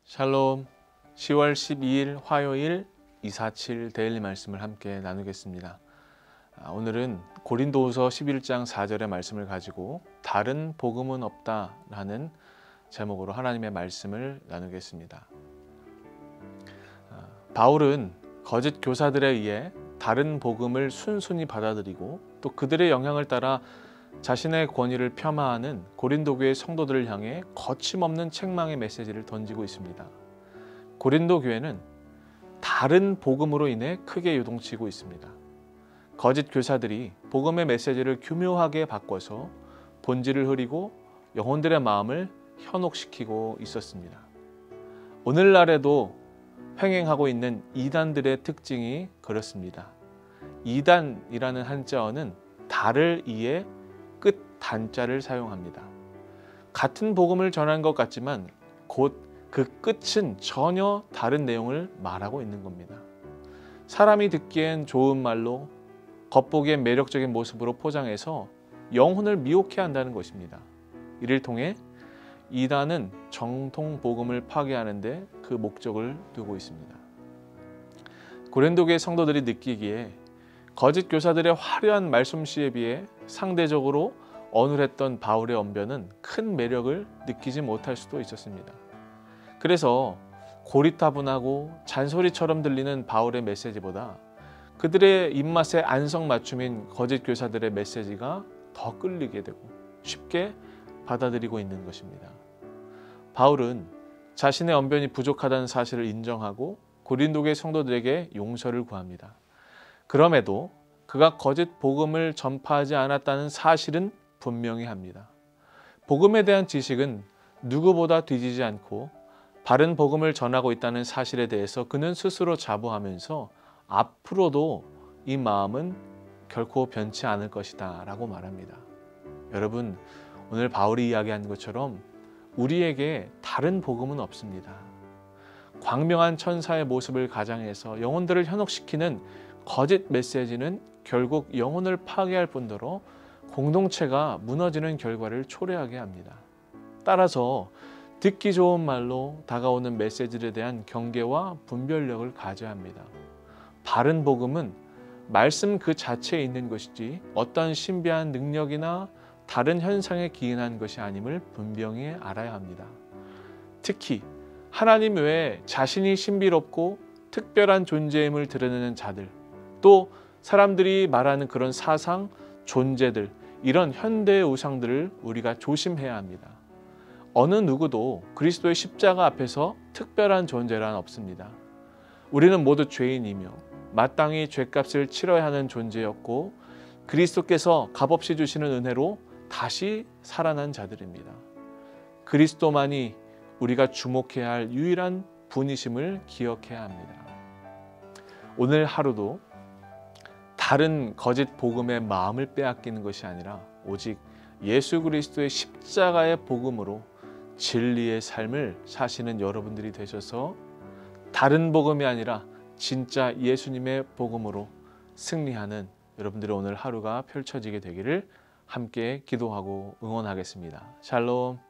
샬롬. 10월 12일 화요일 247 데일리 말씀을 함께 나누겠습니다. 오늘은 고린도후서 11장 4절의 말씀을 가지고 다른 복음은 없다라는 제목으로 하나님의 말씀을 나누겠습니다. 바울은 거짓 교사들에 의해 다른 복음을 순순히 받아들이고 또 그들의 영향을 따라 자신의 권위를 폄하하는 고린도 교회 성도들을 향해 거침없는 책망의 메시지를 던지고 있습니다. 고린도 교회는 다른 복음으로 인해 크게 요동치고 있습니다. 거짓 교사들이 복음의 메시지를 교묘하게 바꿔서 본질을 흐리고 영혼들의 마음을 현혹시키고 있었습니다. 오늘날에도 횡행하고 있는 이단들의 특징이 그렇습니다. 이단이라는 한자어는 달을 이에 끝 단자를 사용합니다. 같은 복음을 전한 것 같지만 곧 그 끝은 전혀 다른 내용을 말하고 있는 겁니다. 사람이 듣기엔 좋은 말로 겉보기엔 매력적인 모습으로 포장해서 영혼을 미혹해 한다는 것입니다. 이를 통해 이단은 정통 복음을 파괴하는데 그 목적을 두고 있습니다. 고린도 교회 성도들이 느끼기에 거짓 교사들의 화려한 말솜씨에 비해 상대적으로 어눌했던 바울의 언변은 큰 매력을 느끼지 못할 수도 있었습니다. 그래서 고리타분하고 잔소리처럼 들리는 바울의 메시지보다 그들의 입맛에 안성맞춤인 거짓 교사들의 메시지가 더 끌리게 되고 쉽게 받아들이고 있는 것입니다. 바울은 자신의 언변이 부족하다는 사실을 인정하고 고린도교회 성도들에게 용서를 구합니다. 그럼에도 그가 거짓 복음을 전파하지 않았다는 사실은 분명히 합니다. 복음에 대한 지식은 누구보다 뒤지지 않고 바른 복음을 전하고 있다는 사실에 대해서 그는 스스로 자부하면서 앞으로도 이 마음은 결코 변치 않을 것이다 라고 말합니다. 여러분, 오늘 바울이 이야기한 것처럼 우리에게 다른 복음은 없습니다. 광명한 천사의 모습을 가장해서 영혼들을 현혹시키는 거짓 메시지는 결국 영혼을 파괴할 뿐더러 공동체가 무너지는 결과를 초래하게 합니다. 따라서 듣기 좋은 말로 다가오는 메시지에 대한 경계와 분별력을 가져야 합니다. 바른 복음은 말씀 그 자체에 있는 것이지 어떤 신비한 능력이나 다른 현상에 기인한 것이 아님을 분명히 알아야 합니다. 특히 하나님 외에 자신이 신비롭고 특별한 존재임을 드러내는 자들, 또 사람들이 말하는 그런 사상, 존재들, 이런 현대의 우상들을 우리가 조심해야 합니다. 어느 누구도 그리스도의 십자가 앞에서 특별한 존재란 없습니다. 우리는 모두 죄인이며 마땅히 죄값을 치러야 하는 존재였고 그리스도께서 값없이 주시는 은혜로 다시 살아난 자들입니다. 그리스도만이 우리가 주목해야 할 유일한 분이심을 기억해야 합니다. 오늘 하루도 다른 거짓 복음의 마음을 빼앗기는 것이 아니라 오직 예수 그리스도의 십자가의 복음으로 진리의 삶을 사시는 여러분들이 되셔서 다른 복음이 아니라 진짜 예수님의 복음으로 승리하는 여러분들의 오늘 하루가 펼쳐지게 되기를 함께 기도하고 응원하겠습니다. 샬롬.